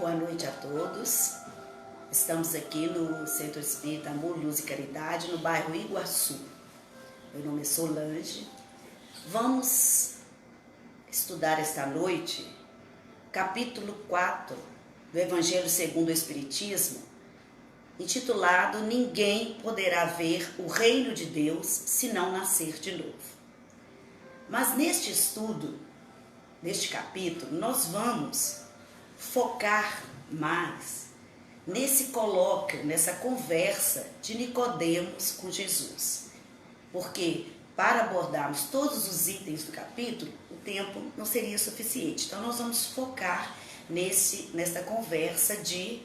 Boa noite a todos. Estamos aqui no Centro Espírita Amor, Luz e Caridade, no bairro Iguaçu. Meu nome é Solange. Vamos estudar esta noite capítulo 4 do Evangelho segundo o Espiritismo, intitulado Ninguém poderá ver o reino de Deus se não nascer de novo. Mas neste estudo, neste capítulo, nós vamos focar mais nesse colóquio, nessa conversa de Nicodemos com Jesus. Porque para abordarmos todos os itens do capítulo, o tempo não seria suficiente. Então nós vamos focar nessa conversa de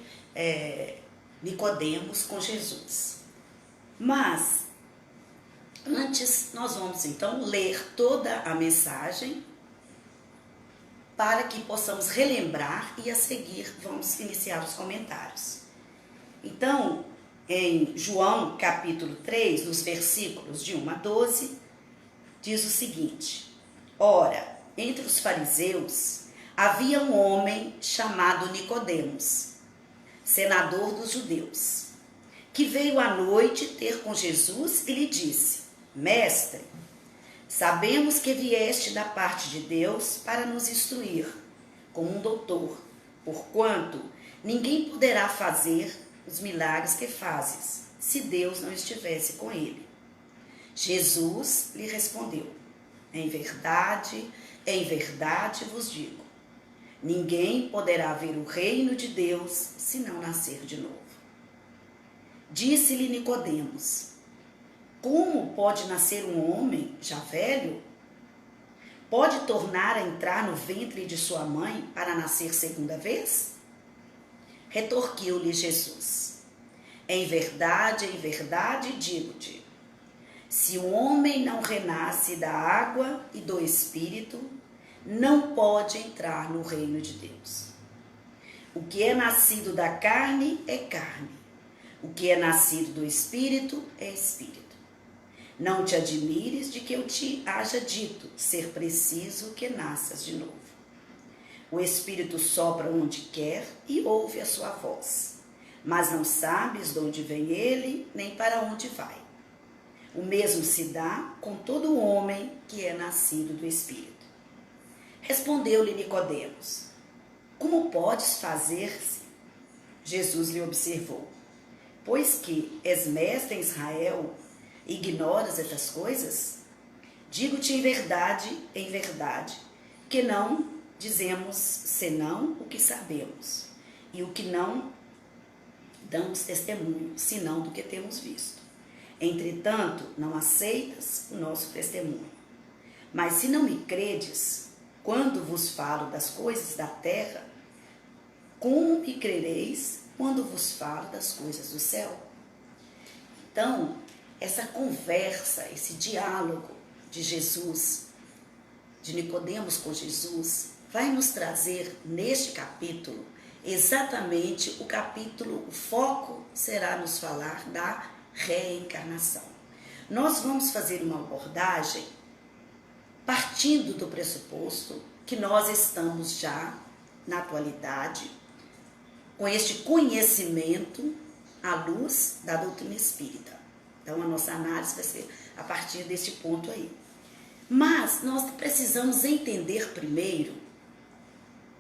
Nicodemos com Jesus. Mas antes nós vamos então ler toda a mensagem para que possamos relembrar e a seguir vamos iniciar os comentários. Então, em João capítulo 3, nos versículos de 1 a 12, diz o seguinte: Ora, entre os fariseus havia um homem chamado Nicodemos, senador dos judeus, que veio à noite ter com Jesus e lhe disse: Mestre, sabemos que vieste da parte de Deus para nos instruir, como um doutor, porquanto ninguém poderá fazer os milagres que fazes, se Deus não estivesse com ele. Jesus lhe respondeu: em verdade vos digo, ninguém poderá ver o reino de Deus se não nascer de novo. Disse-lhe Nicodemos: como pode nascer um homem já velho? Pode tornar a entrar no ventre de sua mãe para nascer segunda vez? Retorquiu-lhe Jesus: em verdade digo-te, se o homem não renasce da água e do Espírito, não pode entrar no reino de Deus. O que é nascido da carne é carne, o que é nascido do Espírito é Espírito. Não te admires de que eu te haja dito ser preciso que nasças de novo. O Espírito sopra onde quer e ouve a sua voz, mas não sabes de onde vem ele, nem para onde vai. O mesmo se dá com todo homem que é nascido do Espírito. Respondeu-lhe Nicodemos: como podes fazer-se? Jesus lhe observou: pois que és mestre em Israel, ignoras estas coisas? Digo-te em verdade, que não dizemos senão o que sabemos, e o que não damos testemunho, senão do que temos visto. Entretanto, não aceitas o nosso testemunho. Mas se não me credes, quando vos falo das coisas da terra, como me crereis quando vos falo das coisas do céu? Então, essa conversa, esse diálogo de Jesus, de Nicodemos com Jesus, vai nos trazer neste capítulo exatamente o foco será nos falar da reencarnação. Nós vamos fazer uma abordagem partindo do pressuposto que nós estamos já, na atualidade, com este conhecimento à luz da doutrina espírita. Então, a nossa análise vai ser a partir deste ponto aí. Mas nós precisamos entender primeiro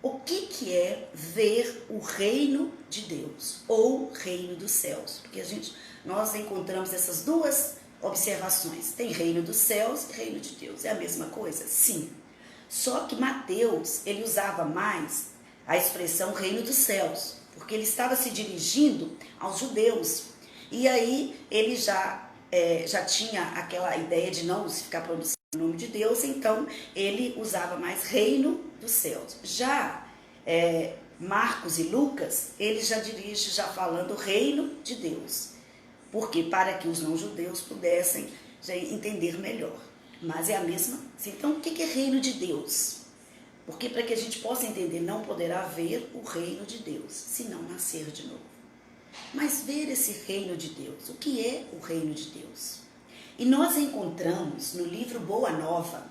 o que é ver o reino de Deus, ou reino dos céus. Porque nós encontramos essas duas observações. Tem reino dos céus e reino de Deus. É a mesma coisa? Sim. Só que Mateus, ele usava mais a expressão reino dos céus, porque ele estava se dirigindo aos judeus. E aí ele já tinha aquela ideia de não ficar pronunciando o nome de Deus, então ele usava mais reino dos céus. Já Marcos e Lucas, ele já dirige já falando reino de Deus, porque para que os não-judeus pudessem já entender melhor. Mas é a mesma. Então, o que é reino de Deus? Porque para que a gente possa entender, não poderá ver o reino de Deus, se não nascer de novo. Mas ver esse reino de Deus, o que é o reino de Deus? E nós encontramos no livro Boa Nova,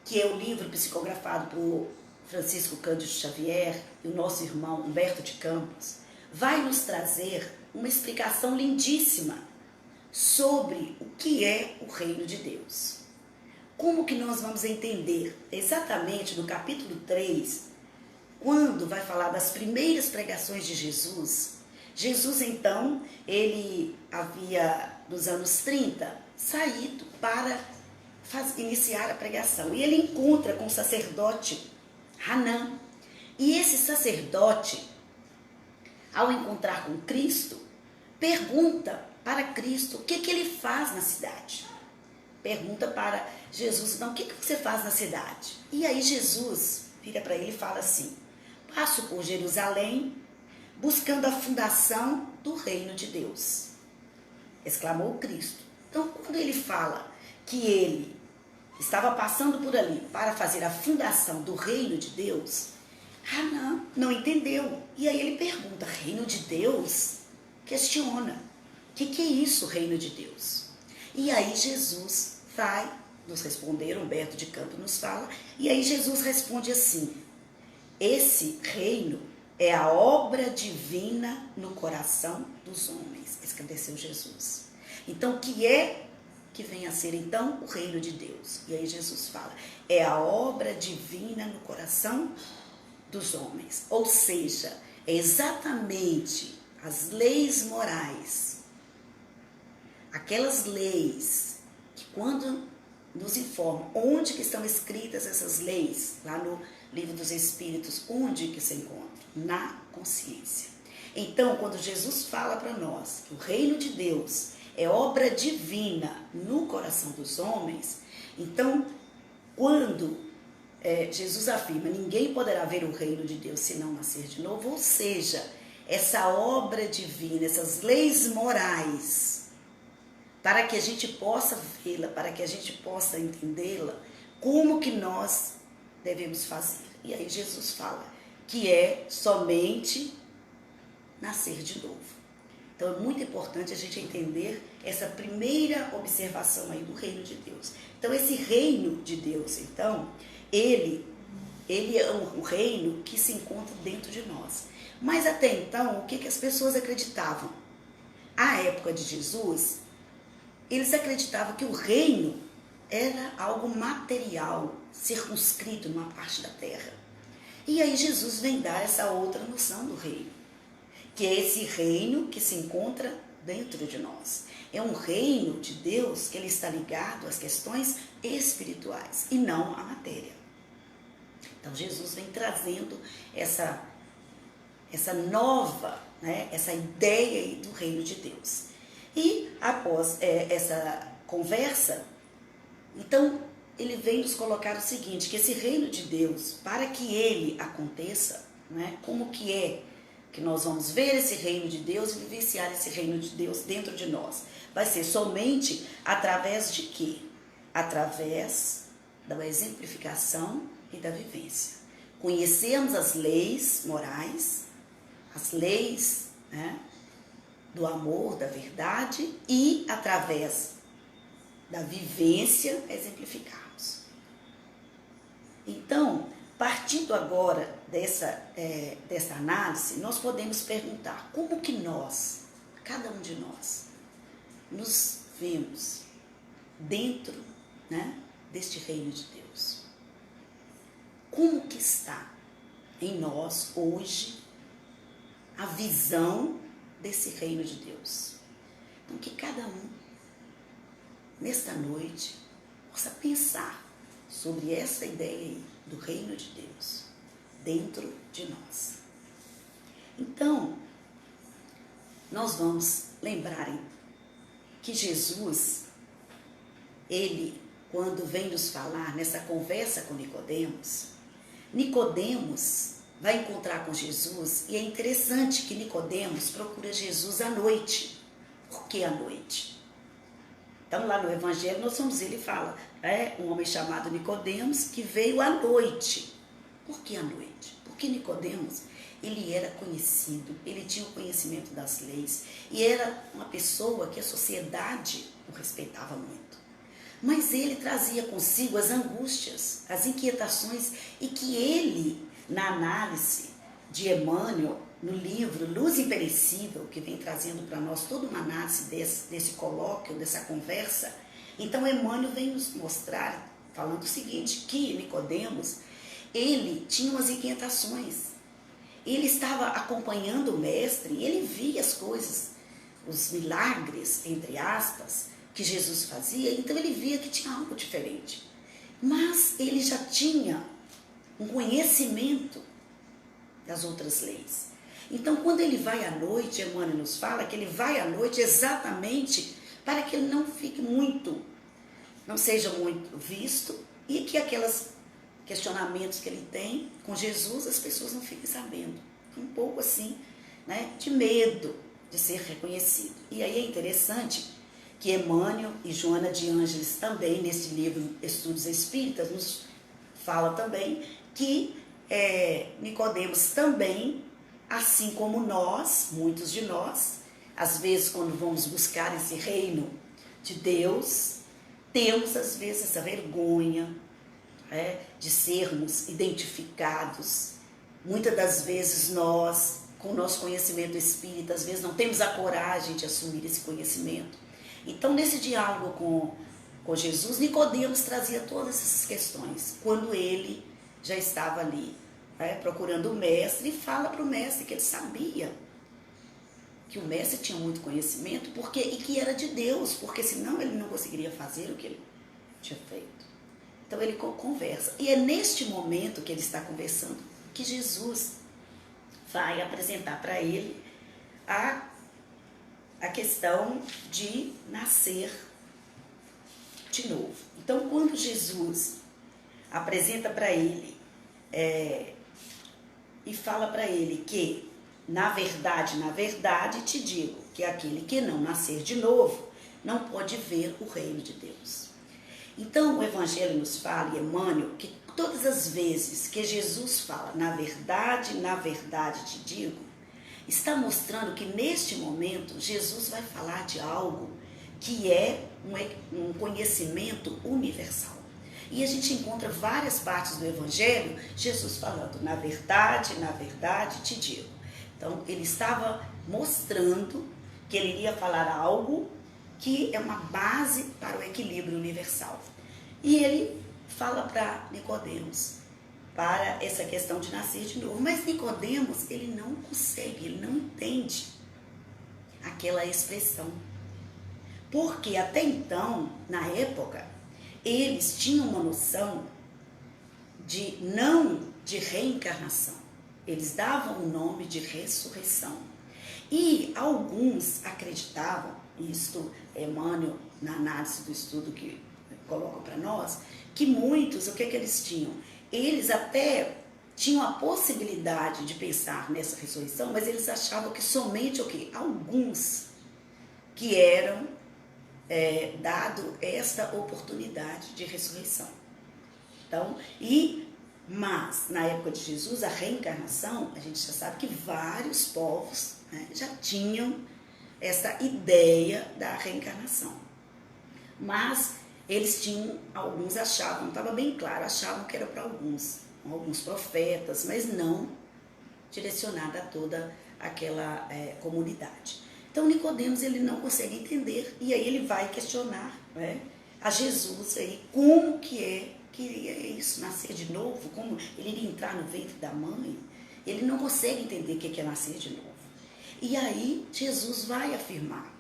que é o livro psicografado por Francisco Cândido Xavier e o nosso irmão Humberto de Campos vai nos trazer uma explicação lindíssima sobre o que é o reino de Deus. Como que nós vamos entender exatamente no capítulo 3, quando vai falar das primeiras pregações de Jesus. Jesus, então, ele havia, nos anos 30, saído para iniciar a pregação. E ele encontra com o sacerdote Hanã. E esse sacerdote, ao encontrar com Cristo, pergunta para Cristo o que ele faz na cidade. Pergunta para Jesus, então, o que você faz na cidade? E aí Jesus vira para ele e fala assim: passo por Jerusalém, buscando a fundação do reino de Deus. Exclamou Cristo. Então, quando ele fala que ele estava passando por ali para fazer a fundação do reino de Deus, não entendeu. E aí ele pergunta, reino de Deus? Questiona, o que é isso, reino de Deus? E aí Jesus vai nos responder, Humberto de Campos nos fala, e aí Jesus responde assim: esse reino é a obra divina no coração dos homens, esclareceu Jesus. Então, o que é que vem a ser, então, o reino de Deus? E aí Jesus fala, é a obra divina no coração dos homens. Ou seja, é exatamente as leis morais, aquelas leis que quando nos informam onde que estão escritas essas leis, lá no Livro dos Espíritos, onde que se encontram? Na consciência. Então, quando Jesus fala para nós que o reino de Deus é obra divina no coração dos homens, então, quando Jesus afirma, ninguém poderá ver o reino de Deus se não nascer de novo, ou seja, essa obra divina, essas leis morais, para que a gente possa vê-la, para que a gente possa entendê-la, como que nós devemos fazer. E aí Jesus fala que é somente nascer de novo. Então é muito importante a gente entender essa primeira observação aí do reino de Deus. Então esse reino de Deus, então, ele é um reino que se encontra dentro de nós. Mas até então, o que as pessoas acreditavam? À época de Jesus, eles acreditavam que o reino era algo material, circunscrito numa parte da terra. E aí Jesus vem dar essa outra noção do reino, que é esse reino que se encontra dentro de nós. É um reino de Deus que ele está ligado às questões espirituais e não à matéria. Então Jesus vem trazendo essa nova, essa ideia aí do reino de Deus. E após essa conversa, então ele vem nos colocar o seguinte, que esse reino de Deus, para que ele aconteça, como que é que nós vamos ver esse reino de Deus e vivenciar esse reino de Deus dentro de nós? Vai ser somente através de quê? Através da exemplificação e da vivência. Conhecermos as leis morais, as leis do amor, da verdade, e através da vivência exemplificarmos. Então, partindo agora dessa análise, nós podemos perguntar como que nós, cada um de nós, nos vemos dentro deste reino de Deus. Como que está em nós hoje a visão desse reino de Deus? Então, que cada um, nesta noite, possa pensar sobre essa ideia aí do reino de Deus dentro de nós. Então, nós vamos lembrar que Jesus, ele, quando vem nos falar nessa conversa com Nicodemos vai encontrar com Jesus, e é interessante que Nicodemos procura Jesus à noite. Por que à noite? Então, lá no Evangelho, ele fala, um homem chamado Nicodemos que veio à noite. Por que à noite? Porque Nicodemos, ele era conhecido, ele tinha o conhecimento das leis, e era uma pessoa que a sociedade o respeitava muito. mas ele trazia consigo as angústias, as inquietações, e que ele, na análise de Emmanuel, no livro Luz Imperecível, que vem trazendo para nós toda uma análise desse colóquio, dessa conversa, então Emmanuel vem nos mostrar, falando o seguinte, que Nicodemos, ele tinha umas inquietações, ele estava acompanhando o mestre, e ele via as coisas, os milagres, entre aspas, que Jesus fazia, então ele via que tinha algo diferente. Mas ele já tinha um conhecimento das outras leis. Então, quando ele vai à noite, Emmanuel nos fala que ele vai à noite exatamente para que ele não seja muito visto, e que aqueles questionamentos que ele tem com Jesus, as pessoas não fiquem sabendo. Um pouco assim, né, de medo de ser reconhecido. E aí é interessante que Emmanuel e Joana de Ângeles também, nesse livro Estudos Espíritas, nos fala também que Nicodemos também, assim como nós, muitos de nós, às vezes quando vamos buscar esse reino de Deus, temos às vezes essa vergonha de sermos identificados. Muitas das vezes nós, com o nosso conhecimento espírita, às vezes não temos a coragem de assumir esse conhecimento. Então, nesse diálogo com Jesus, Nicodemos trazia todas essas questões, quando ele já estava ali, procurando o mestre, e fala para o mestre que ele sabia que o mestre tinha muito conhecimento e que era de Deus, porque senão ele não conseguiria fazer o que ele tinha feito. Então ele conversa, e é neste momento que ele está conversando que Jesus vai apresentar para ele a questão de nascer de novo. Então, quando Jesus apresenta para ele e fala para ele que, na verdade, te digo que aquele que não nascer de novo não pode ver o reino de Deus. Então, o Evangelho nos fala, e Emmanuel, que todas as vezes que Jesus fala, na verdade te digo, está mostrando que neste momento Jesus vai falar de algo que é um conhecimento universal. E a gente encontra várias partes do Evangelho, Jesus falando, na verdade te digo. Então, ele estava mostrando que ele iria falar algo que é uma base para o equilíbrio universal. E ele fala para Nicodemos, para essa questão de nascer de novo. Mas Nicodemos, ele não consegue, ele não entende aquela expressão. Porque até então, na época, eles tinham uma noção não de reencarnação. Eles davam o nome de ressurreição. E alguns acreditavam, isto Emmanuel, na análise do estudo que coloca para nós, que muitos, o que eles tinham? Eles até tinham a possibilidade de pensar nessa ressurreição, mas eles achavam que somente alguns que eram dado esta oportunidade de ressurreição. Então, mas na época de Jesus, a reencarnação, a gente já sabe que vários povos já tinham essa ideia da reencarnação. Mas eles tinham, alguns achavam, não estava bem claro, achavam que era para alguns profetas, mas não direcionada a toda aquela comunidade. Então Nicodemos, ele não consegue entender, e aí ele vai questionar a Jesus aí, como que é isso, nascer de novo, como ele iria entrar no ventre da mãe. Ele não consegue entender o que é nascer de novo. E aí Jesus vai afirmar,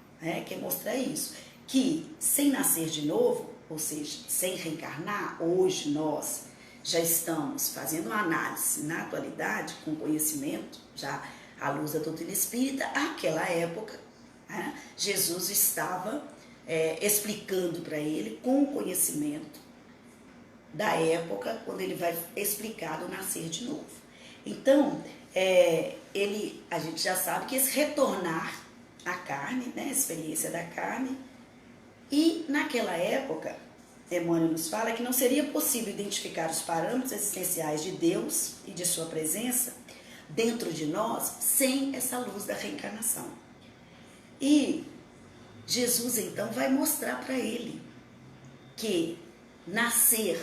quer mostrar isso, que sem nascer de novo, ou seja, sem reencarnar, hoje nós já estamos fazendo uma análise na atualidade, com conhecimento, já à luz da doutrina espírita. Aquela época, Jesus estava explicando para ele, com o conhecimento da época, quando ele vai explicar o nascer de novo. Então, a gente já sabe que esse retornar à carne, a experiência da carne, e naquela época, Emmanuel nos fala que não seria possível identificar os parâmetros existenciais de Deus e de sua presença dentro de nós sem essa luz da reencarnação. E Jesus então vai mostrar para ele que nascer,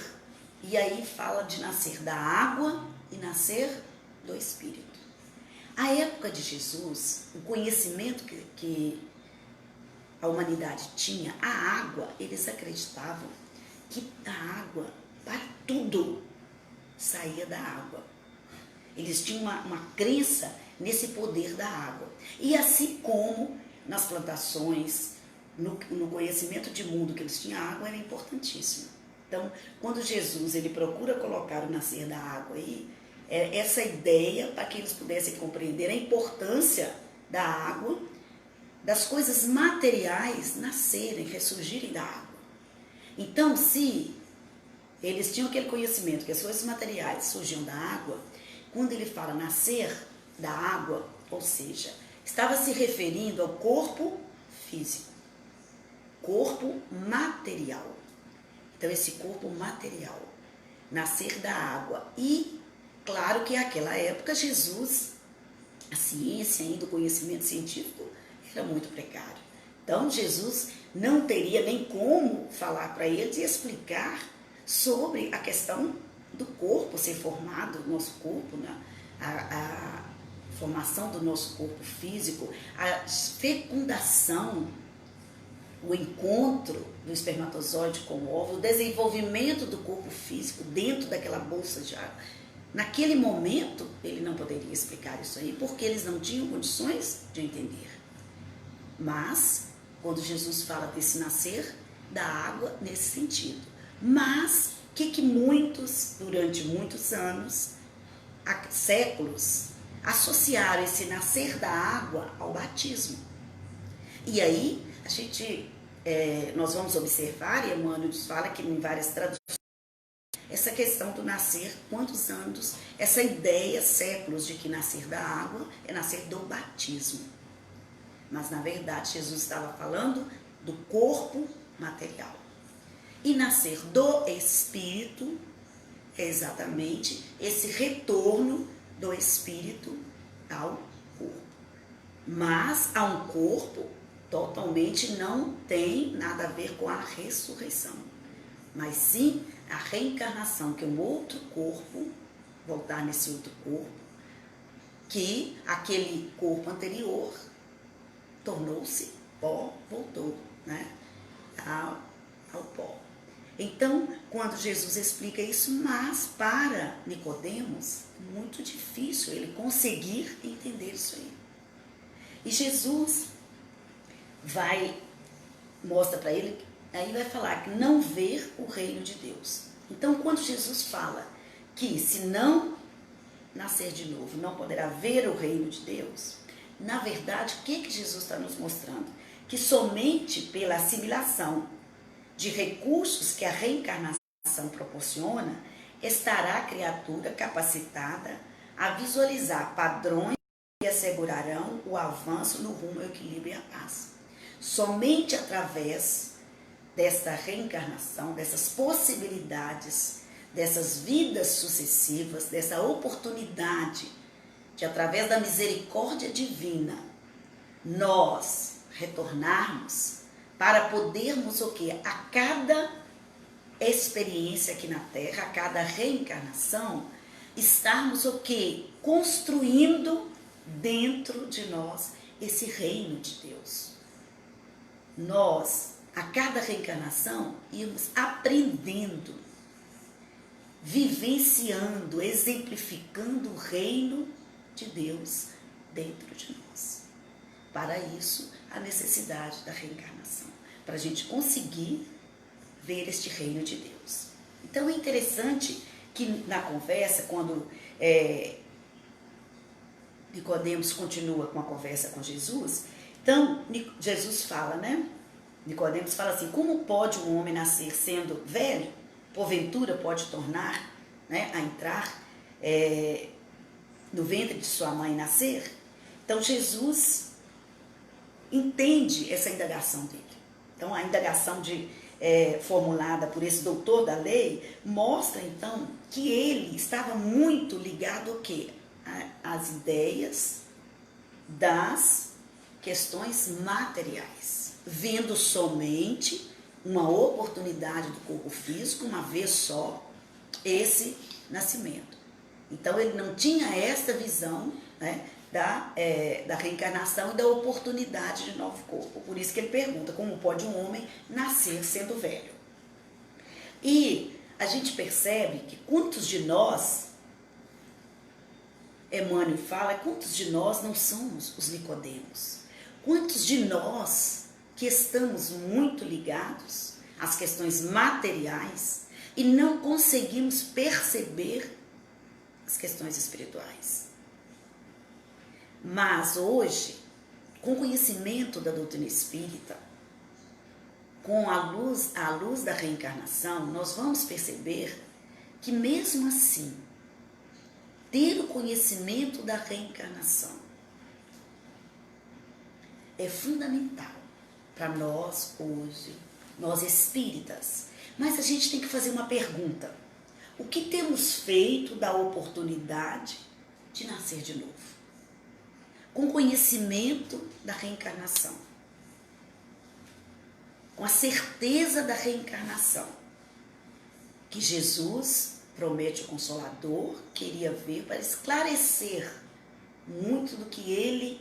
e aí fala de nascer da água e nascer do Espírito. A época de Jesus, o conhecimento que a humanidade tinha, a água, eles acreditavam que a água, para tudo, saía da água. Eles tinham uma crença nesse poder da água. E assim como nas plantações, no conhecimento de mundo que eles tinham, a água era importantíssima. Então, quando Jesus ele procura colocar o nascer da água aí, é essa ideia para que eles pudessem compreender a importância da água, das coisas materiais nascerem, ressurgirem da água. Então, se eles tinham aquele conhecimento que as coisas materiais surgiam da água, quando ele fala nascer da água, ou seja, estava se referindo ao corpo físico, corpo material. Então, esse corpo material, nascer da água. E, claro que naquela época, Jesus, a ciência ainda, o conhecimento científico, era muito precário. Então, Jesus não teria nem como falar para eles e explicar sobre a questão do corpo ser formado, nosso corpo, né? A formação do nosso corpo físico, a fecundação, o encontro do espermatozoide com o óvulo, o desenvolvimento do corpo físico dentro daquela bolsa de água. Naquele momento, ele não poderia explicar isso aí, porque eles não tinham condições de entender. Mas, quando Jesus fala desse nascer da água, nesse sentido. Mas, o que muitos, durante muitos anos, há séculos, associaram esse nascer da água ao batismo. E aí, nós vamos observar, e Emmanuel nos fala que em várias traduções, essa questão do nascer, quantos anos, essa ideia, séculos, de que nascer da água é nascer do batismo. Mas, na verdade, Jesus estava falando do corpo material. E nascer do Espírito é exatamente esse retorno do Espírito ao corpo. Mas a um corpo totalmente não tem nada a ver com a ressurreição, mas sim a reencarnação, que é um outro corpo, voltar nesse outro corpo, que aquele corpo anterior tornou-se pó, voltou, né, ao pó. Então, quando Jesus explica isso, mas para Nicodemos, muito difícil ele conseguir entender isso aí. E Jesus mostra para ele, aí vai falar que não ver o reino de Deus. Então, quando Jesus fala que se não nascer de novo, não poderá ver o reino de Deus, na verdade, o que Jesus está nos mostrando? Que somente pela assimilação de recursos que a reencarnação proporciona, estará a criatura capacitada a visualizar padrões que assegurarão o avanço no rumo ao equilíbrio e à paz. Somente através desta reencarnação, dessas possibilidades, dessas vidas sucessivas, dessa oportunidade de, através da misericórdia divina, nós retornarmos para podermos o quê? A cada experiência aqui na Terra, a cada reencarnação, estarmos o quê? Construindo dentro de nós esse reino de Deus. Nós, a cada reencarnação, íamos aprendendo, vivenciando, exemplificando o reino de Deus dentro de nós. Para isso, a necessidade da reencarnação, para a gente conseguir ver este reino de Deus. Então é interessante que na conversa, quando Nicodemos continua com a conversa com Jesus, então Jesus fala, né? Nicodemos fala assim: como pode um homem nascer sendo velho? Porventura pode tornar, né, a entrar no ventre de sua mãe e nascer? Então Jesus entende essa indagação dele. Então a indagação formulada por esse doutor da lei mostra então que ele estava muito ligado ao quê? Às ideias das questões materiais, vendo somente uma oportunidade do corpo físico, uma vez só, esse nascimento. Então ele não tinha esta visão, né, da reencarnação e da oportunidade de novo corpo. Por isso que ele pergunta, como pode um homem nascer sendo velho? E a gente percebe que quantos de nós, Emmanuel fala, quantos de nós não somos os Nicodemos? Quantos de nós que estamos muito ligados às questões materiais e não conseguimos perceber as questões espirituais? Mas hoje, com o conhecimento da doutrina espírita, com a luz da reencarnação, nós vamos perceber que mesmo assim, ter o conhecimento da reencarnação é fundamental para nós hoje, nós espíritas. Mas a gente tem que fazer uma pergunta: o que temos feito da oportunidade de nascer de novo? Com conhecimento da reencarnação, com a certeza da reencarnação, que Jesus promete o Consolador, queria vir para esclarecer muito do que ele,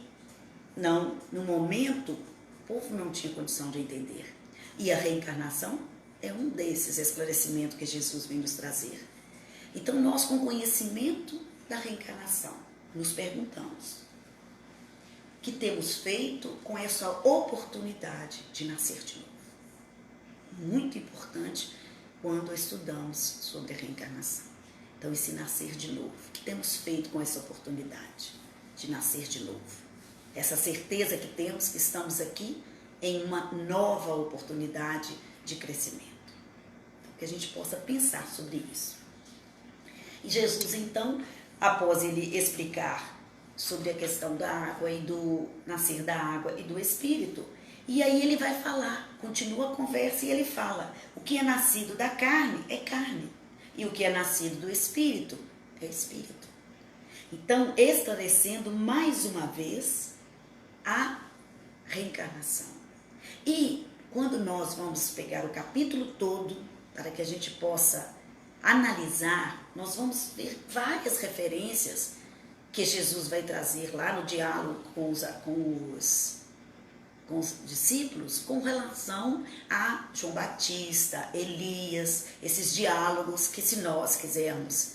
no momento, o povo não tinha condição de entender. E a reencarnação é um desses esclarecimentos que Jesus vem nos trazer. Então nós, com conhecimento da reencarnação, nos perguntamos: o que temos feito com essa oportunidade de nascer de novo? Muito importante quando estudamos sobre a reencarnação. Então, esse nascer de novo, o que temos feito com essa oportunidade de nascer de novo? Essa certeza que temos que estamos aqui em uma nova oportunidade de crescimento. Então, que a gente possa pensar sobre isso. E Jesus, então, após ele explicar sobre a questão da água e do nascer da água e do Espírito, e aí ele vai falar, continua a conversa e ele fala: o que é nascido da carne é carne, e o que é nascido do Espírito é Espírito. Então, esclarecendo mais uma vez a reencarnação. E quando nós vamos pegar o capítulo todo, para que a gente possa analisar, nós vamos ver várias referências que Jesus vai trazer lá no diálogo com os discípulos, com relação a João Batista, Elias, esses diálogos que, se nós quisermos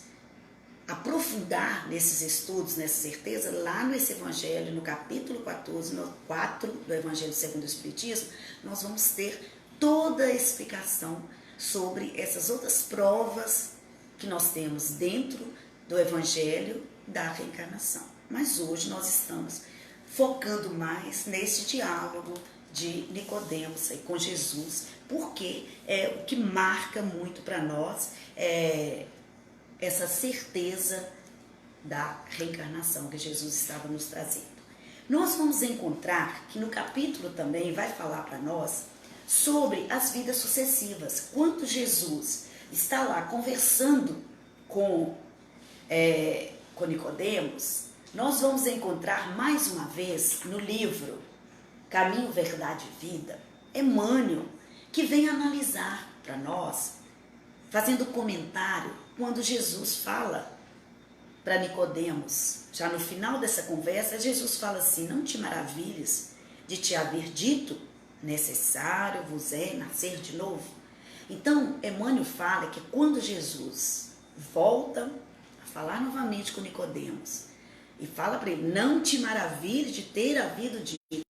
aprofundar nesses estudos, nessa certeza, lá nesse Evangelho, no capítulo 14, no 4 do Evangelho segundo o Espiritismo, nós vamos ter toda a explicação sobre essas outras provas que nós temos dentro do Evangelho da reencarnação. Mas hoje nós estamos focando mais nesse diálogo de Nicodemos aí com Jesus, porque é o que marca muito para nós essa certeza da reencarnação que Jesus estava nos trazendo. Nós vamos encontrar que no capítulo também vai falar para nós sobre as vidas sucessivas. Quando Jesus está lá conversando com Nicodemos, nós vamos encontrar mais uma vez no livro Caminho, Verdade e Vida, Emmanuel, que vem analisar para nós, fazendo comentário, quando Jesus fala para Nicodemos, já no final dessa conversa, Jesus fala assim: não te maravilhes de te haver dito, necessário vos é nascer de novo. Então, Emmanuel fala que quando Jesus volta a falar novamente com Nicodemos e fala para ele: não te maravilhes de ter havido dito.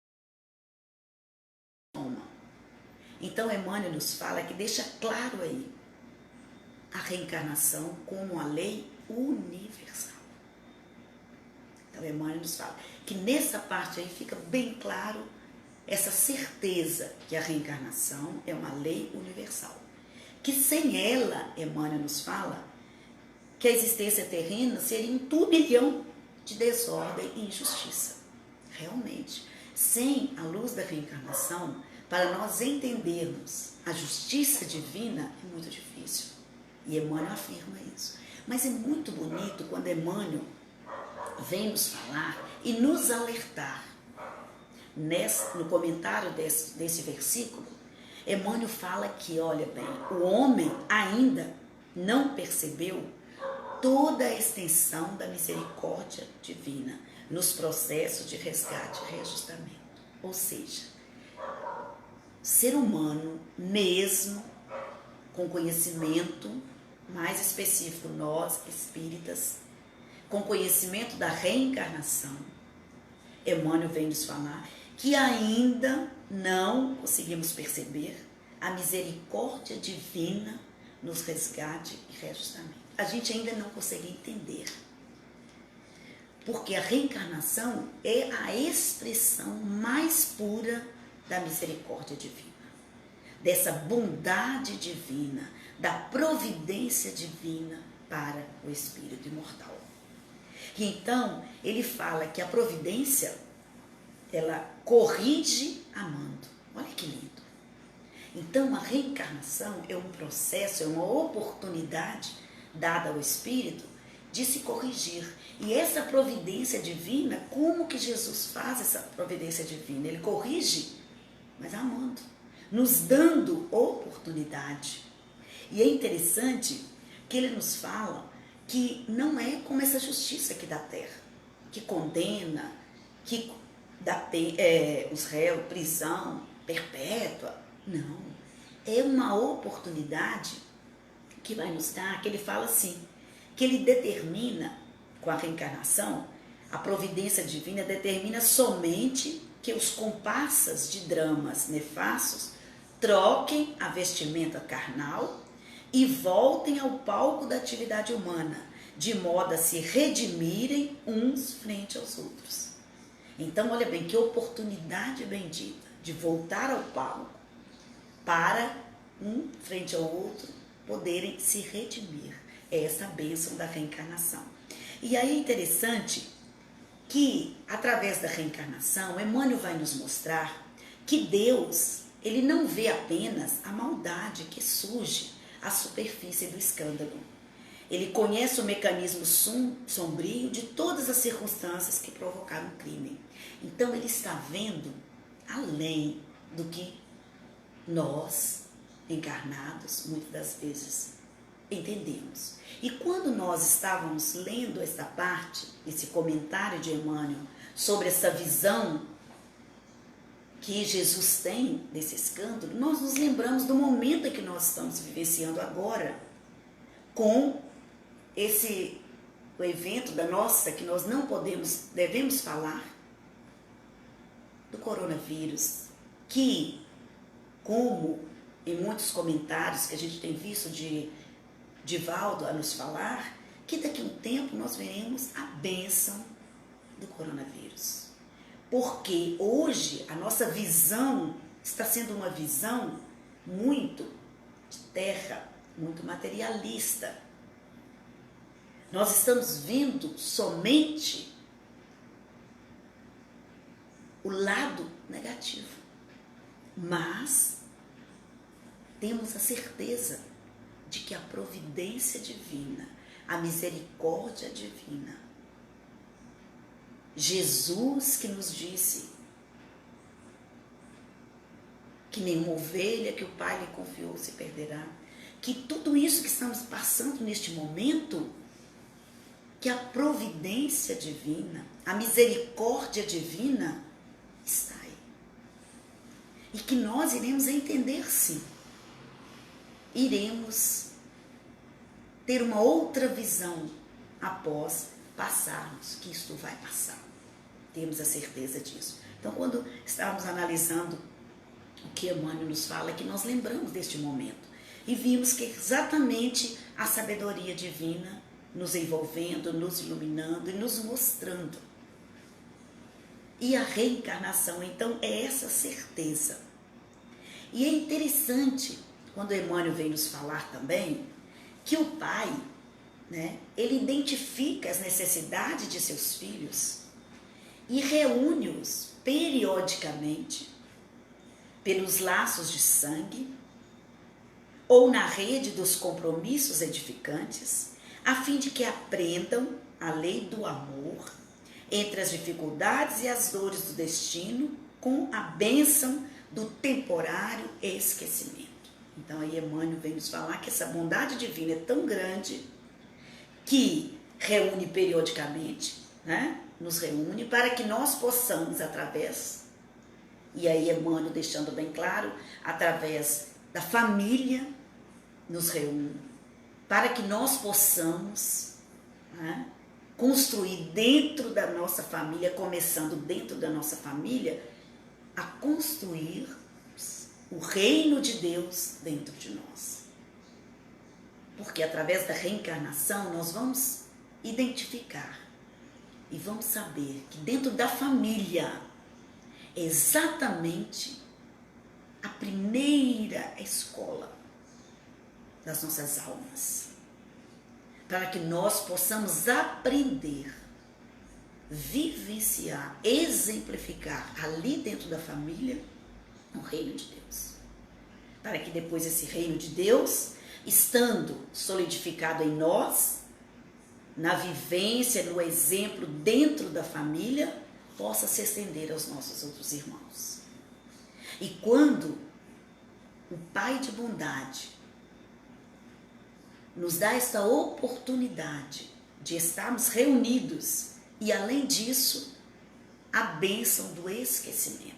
Então, Emmanuel nos fala que deixa claro aí a reencarnação como a lei universal. Então, Emmanuel nos fala que nessa parte aí fica bem claro essa certeza que a reencarnação é uma lei universal. Que sem ela, Emmanuel nos fala, que a existência terrena seria um turbilhão de desordem e injustiça. Realmente, sem a luz da reencarnação, para nós entendermos a justiça divina é muito difícil. E Emmanuel afirma isso. Mas é muito bonito quando Emmanuel vem nos falar e nos alertar no comentário desse versículo, Emmanuel fala que, olha bem, o homem ainda não percebeu toda a extensão da misericórdia divina nos processos de resgate e reajustamento. Ou seja, ser humano, mesmo com conhecimento mais específico, nós espíritas, com conhecimento da reencarnação, Emmanuel vem nos falar que ainda não conseguimos perceber a misericórdia divina nos resgate e reajustamento. A gente ainda não consegue entender. Porque a reencarnação é a expressão mais pura da misericórdia divina, dessa bondade divina, da providência divina para o espírito imortal. E então, ele fala que a providência, ela corrige amando. Olha que lindo. Então, a reencarnação é um processo, é uma oportunidade dada ao espírito de se corrigir. E essa providência divina, como que Jesus faz essa providência divina? Ele corrige, mas amando, nos dando oportunidade. E é interessante que ele nos fala que não é como essa justiça aqui da terra, que condena, que dá os réus, prisão perpétua. Não, é uma oportunidade que vai nos dar, que ele fala assim, que ele determina, com a reencarnação, a providência divina determina somente que os comparsas de dramas nefastos troquem a vestimenta carnal e voltem ao palco da atividade humana, de modo a se redimirem uns frente aos outros. Então, olha bem, que oportunidade bendita de voltar ao palco para um frente ao outro poderem se redimir. É essa bênção da reencarnação. E aí é interessante que, através da reencarnação, Emmanuel vai nos mostrar que Deus, ele não vê apenas a maldade que surge à superfície do escândalo. Ele conhece o mecanismo sombrio de todas as circunstâncias que provocaram o crime. Então, ele está vendo além do que nós, encarnados, muitas das vezes, entendemos. E quando nós estávamos lendo esta parte, esse comentário de Emmanuel, sobre essa visão que Jesus tem desse escândalo, nós nos lembramos do momento em que nós estamos vivenciando agora, com o evento da nossa, que nós não devemos falar, do coronavírus, que, como em muitos comentários que a gente tem visto de Divaldo a nos falar, que daqui a um tempo nós veremos a bênção do coronavírus. Porque hoje a nossa visão está sendo uma visão muito de terra, muito materialista. Nós estamos vendo somente o lado negativo, mas temos a certeza de que a providência divina, a misericórdia divina, Jesus que nos disse que nenhuma ovelha que o Pai lhe confiou se perderá, que tudo isso que estamos passando neste momento, que a providência divina, a misericórdia divina está aí. E que nós iremos entender, sim. Iremos ter uma outra visão após passarmos, que isto vai passar. Temos a certeza disso. Então, quando estávamos analisando o que Emmanuel nos fala, que nós lembramos deste momento e vimos que exatamente a sabedoria divina nos envolvendo, nos iluminando e nos mostrando. E a reencarnação, então, é essa certeza. E é interessante, quando Emmanuel vem nos falar também, que o Pai, né, ele identifica as necessidades de seus filhos e reúne-os periodicamente pelos laços de sangue ou na rede dos compromissos edificantes, a fim de que aprendam a lei do amor entre as dificuldades e as dores do destino, com a bênção do temporário esquecimento. Então aí Emmanuel vem nos falar que essa bondade divina é tão grande que reúne periodicamente, né? Nos reúne para que nós possamos, através, e aí Emmanuel deixando bem claro, através da família, nos reúne, para que nós possamos, né, construir dentro da nossa família, começando dentro da nossa família, a construir o reino de Deus dentro de nós. Porque através da reencarnação nós vamos identificar e vamos saber que dentro da família é exatamente a primeira escola das nossas almas, para que nós possamos aprender, vivenciar, exemplificar ali dentro da família o reino de Deus. Para que depois esse reino de Deus, estando solidificado em nós, na vivência, no exemplo dentro da família, possa se estender aos nossos outros irmãos. E quando o Pai de bondade nos dá esta oportunidade de estarmos reunidos e, além disso, a bênção do esquecimento.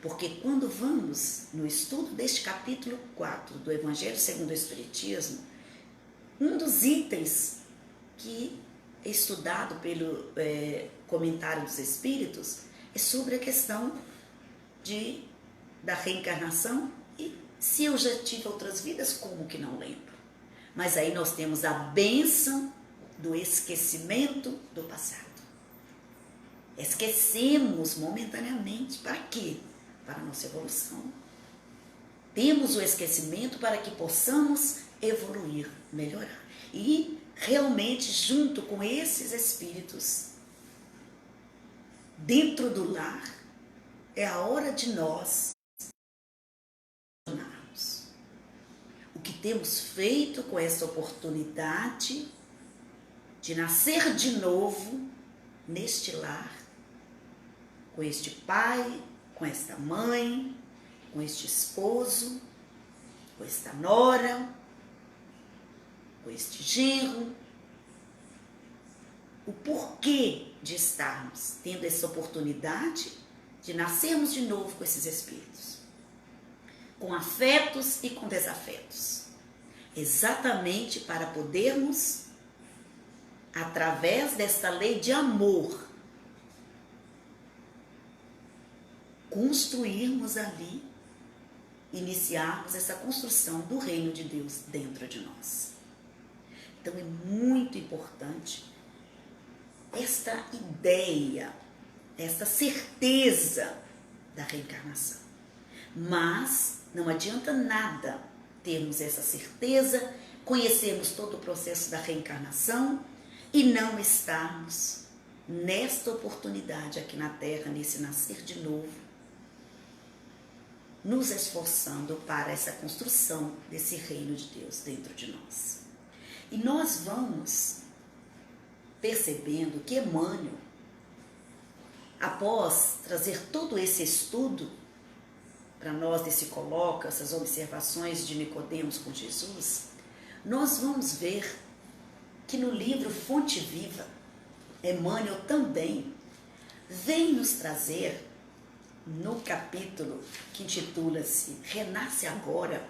Porque quando vamos no estudo deste capítulo 4 do Evangelho segundo o Espiritismo, um dos itens que é estudado pelo Comentário dos Espíritos é sobre a questão da reencarnação e se eu já tive outras vidas, como que não lembro. Mas aí nós temos a bênção do esquecimento do passado. Esquecemos momentaneamente. Para quê? Para a nossa evolução. Temos o esquecimento para que possamos evoluir, melhorar. E realmente, junto com esses espíritos, dentro do lar, é a hora de nós o que temos feito com essa oportunidade de nascer de novo neste lar, com este pai, com esta mãe, com este esposo, com esta nora, com este genro. O porquê de estarmos tendo essa oportunidade de nascermos de novo com esses espíritos, com afetos e com desafetos, exatamente para podermos, através desta lei de amor, construirmos ali, iniciarmos essa construção do reino de Deus dentro de nós. Então é muito importante esta ideia, esta certeza da reencarnação. Mas não adianta nada termos essa certeza, conhecermos todo o processo da reencarnação e não estarmos nesta oportunidade aqui na Terra, nesse nascer de novo, nos esforçando para essa construção desse reino de Deus dentro de nós. E nós vamos percebendo que Emmanuel, após trazer todo esse estudo para nós desse coloca, essas observações de Nicodemos com Jesus, nós vamos ver que no livro Fonte Viva, Emmanuel também vem nos trazer, no capítulo que intitula-se Renasce Agora,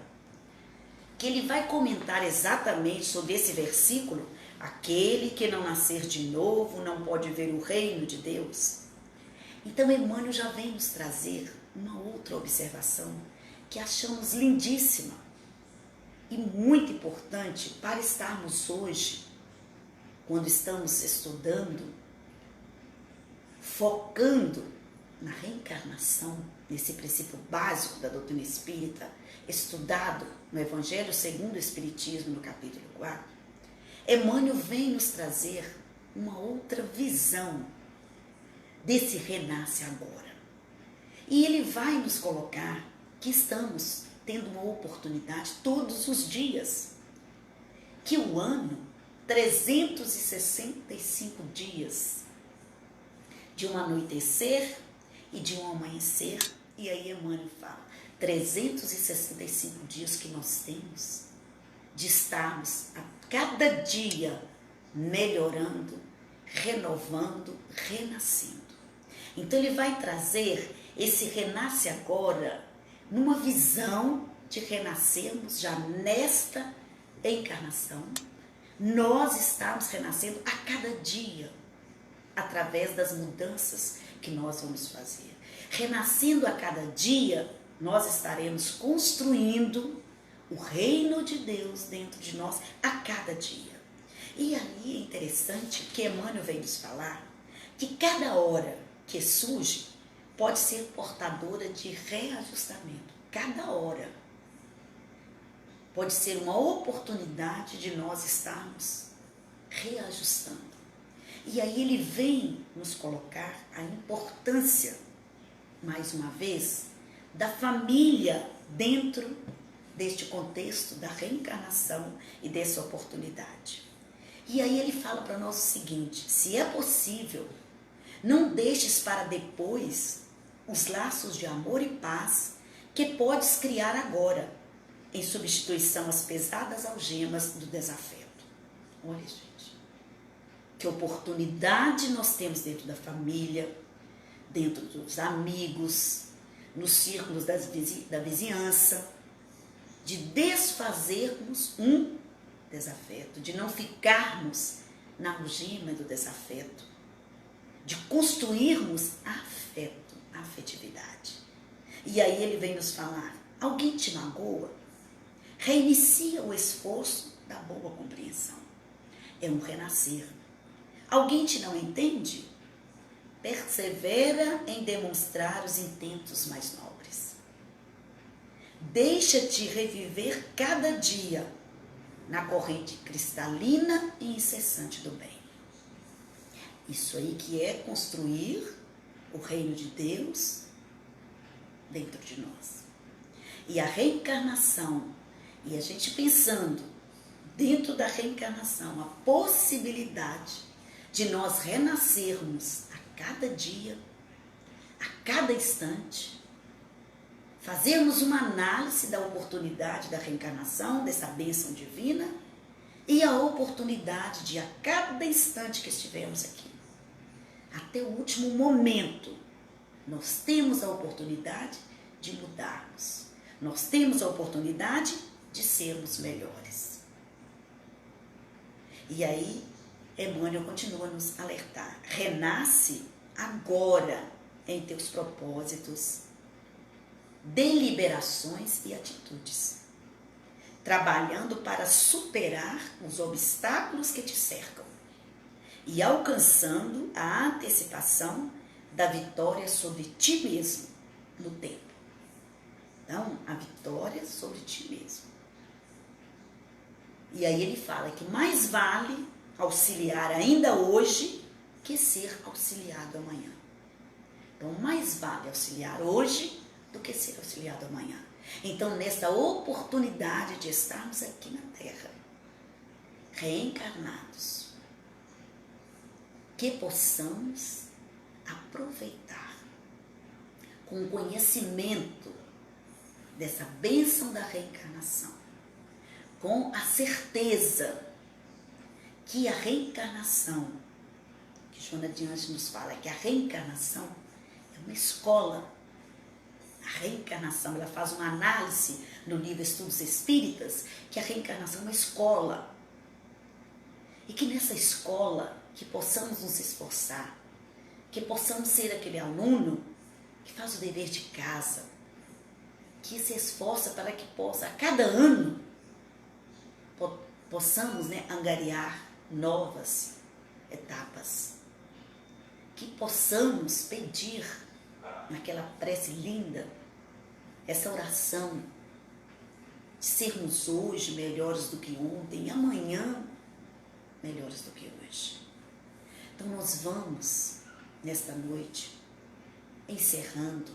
que ele vai comentar exatamente sobre esse versículo: aquele que não nascer de novo não pode ver o reino de Deus. Então Emmanuel já vem nos trazer uma outra observação que achamos lindíssima e muito importante para estarmos hoje, quando estamos estudando, focando na reencarnação, nesse princípio básico da doutrina espírita, estudado no Evangelho segundo o Espiritismo, no capítulo 4, Emmanuel vem nos trazer uma outra visão desse renasce agora. E ele vai nos colocar que estamos tendo uma oportunidade todos os dias, que o ano, 365 dias, de um anoitecer e de um amanhecer, E aí Emmanuel fala, 365 dias que nós temos de estarmos a cada dia melhorando, renovando, renascendo. Então ele vai trazer esse renasce agora numa visão de renascermos já nesta encarnação. Nós estamos renascendo a cada dia, através das mudanças que nós vamos fazer. Renascendo a cada dia, nós estaremos construindo o reino de Deus dentro de nós a cada dia. E aí é interessante que Emmanuel vem nos falar que cada hora que surge pode ser portadora de reajustamento. Cada hora pode ser uma oportunidade de nós estarmos reajustando. E aí ele vem nos colocar a importância, mais uma vez, da família dentro deste contexto da reencarnação e dessa oportunidade. E aí ele fala para nós o seguinte: se é possível, não deixes para depois os laços de amor e paz que podes criar agora, em substituição às pesadas algemas do desafeto. Olha, gente, que oportunidade nós temos dentro da família, dentro dos amigos, nos círculos da vizinhança, de desfazermos um desafeto, de não ficarmos na algema do desafeto, de construirmos afeto, afetividade. E aí ele vem nos falar: alguém te magoa? Reinicia o esforço da boa compreensão. É um renascer. Alguém te não entende? Persevera em demonstrar os intentos mais nobres. Deixa-te reviver cada dia na corrente cristalina e incessante do bem. Isso aí que é construir o reino de Deus dentro de nós. E a reencarnação, e a gente pensando dentro da reencarnação, a possibilidade de nós renascermos a cada dia, a cada instante, fazermos uma análise da oportunidade da reencarnação, dessa bênção divina, e a oportunidade de a cada instante que estivermos aqui, até o último momento, nós temos a oportunidade de mudarmos. Nós temos a oportunidade de sermos melhores. E aí, Emmanuel continua a nos alertar. Renasce agora em teus propósitos, deliberações e atitudes, trabalhando para superar os obstáculos que te cercam e alcançando a antecipação da vitória sobre ti mesmo no tempo. Então, a vitória sobre ti mesmo. E aí ele fala que mais vale auxiliar ainda hoje que ser auxiliado amanhã. Então, mais vale auxiliar hoje do que ser auxiliado amanhã. Então, nessa oportunidade de estarmos aqui na Terra, reencarnados, que possamos aproveitar com o conhecimento dessa bênção da reencarnação, com a certeza que a reencarnação, que Joana de Anjos nos fala, que a reencarnação é uma escola. A reencarnação, ela faz uma análise no livro Estudos Espíritas, que a reencarnação é uma escola. E que nessa escola, que possamos nos esforçar, que possamos ser aquele aluno que faz o dever de casa, que se esforça para que possa, a cada ano, possamos angariar novas etapas, que possamos pedir naquela prece linda, essa oração de sermos hoje melhores do que ontem e amanhã melhores do que hoje. Então nós vamos, nesta noite, encerrando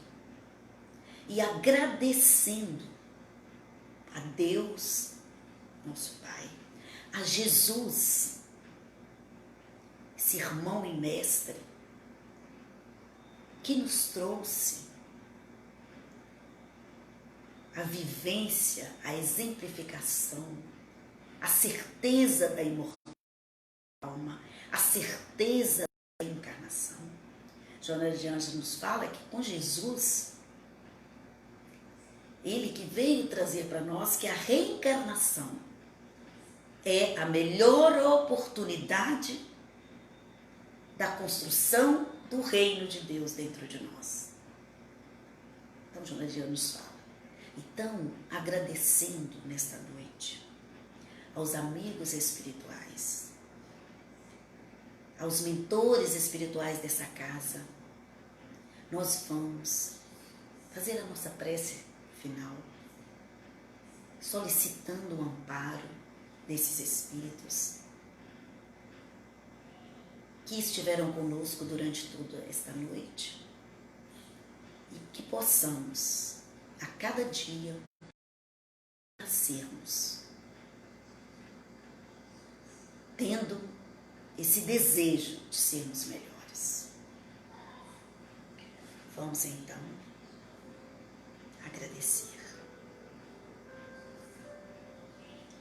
e agradecendo a Deus, nosso Pai, a Jesus, esse irmão e mestre, que nos trouxe a vivência, a exemplificação, a certeza da imortalidade, a certeza da encarnação. Joana de Ângeles nos fala que com Jesus, ele que veio trazer para nós que a reencarnação é a melhor oportunidade da construção do reino de Deus dentro de nós. Então, Joana de Ângeles nos fala. Então, agradecendo nesta noite aos amigos espirituais, aos mentores espirituais dessa casa, nós vamos fazer a nossa prece final, solicitando o amparo desses espíritos que estiveram conosco durante toda esta noite e que possamos a cada dia nascermos tendo esse desejo de sermos melhores. Vamos então agradecer.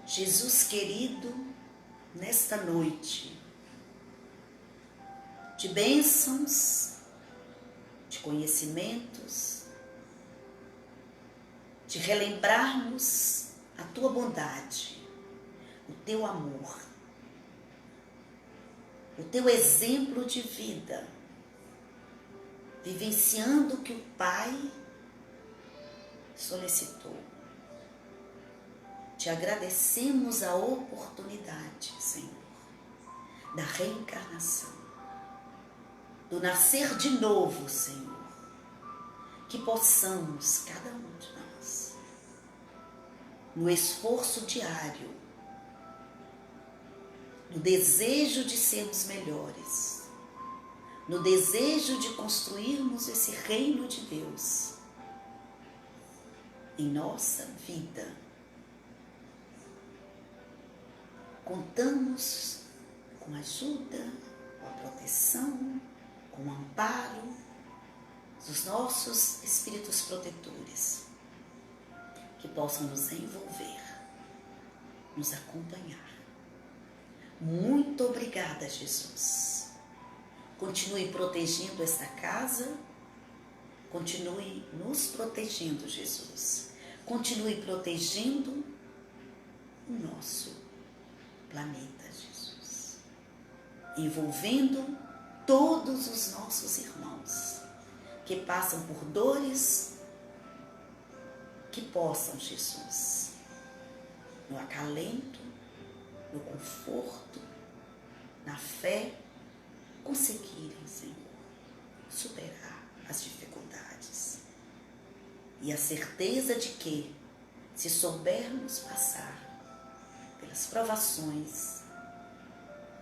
Jesus querido, nesta noite de bênçãos, de conhecimentos, de relembrarmos a tua bondade, o teu amor, o teu exemplo de vida, vivenciando o que o Pai solicitou. Te agradecemos a oportunidade, Senhor, da reencarnação, do nascer de novo, Senhor, que possamos, cada um de nós, no esforço diário, no desejo de sermos melhores, no desejo de construirmos esse reino de Deus em nossa vida, contamos com a ajuda, com a proteção, com o amparo dos nossos espíritos protetores, que possam nos envolver, nos acompanhar. Muito obrigada, Jesus. Continue protegendo esta casa, continue nos protegendo, Jesus. Continue protegendo o nosso planeta, Jesus. Envolvendo todos os nossos irmãos que passam por dores, que possam, Jesus, no acalento, no conforto, na fé, conseguirem, Senhor, superar as dificuldades. E a certeza de que, se soubermos passar pelas provações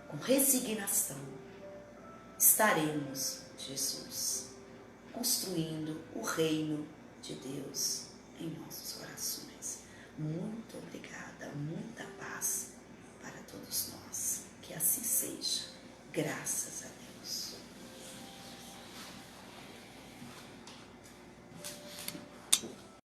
com resignação, estaremos, Jesus, construindo o reino de Deus em nossos corações. Muito obrigada, muita paz para todos nós. Que assim seja. Graças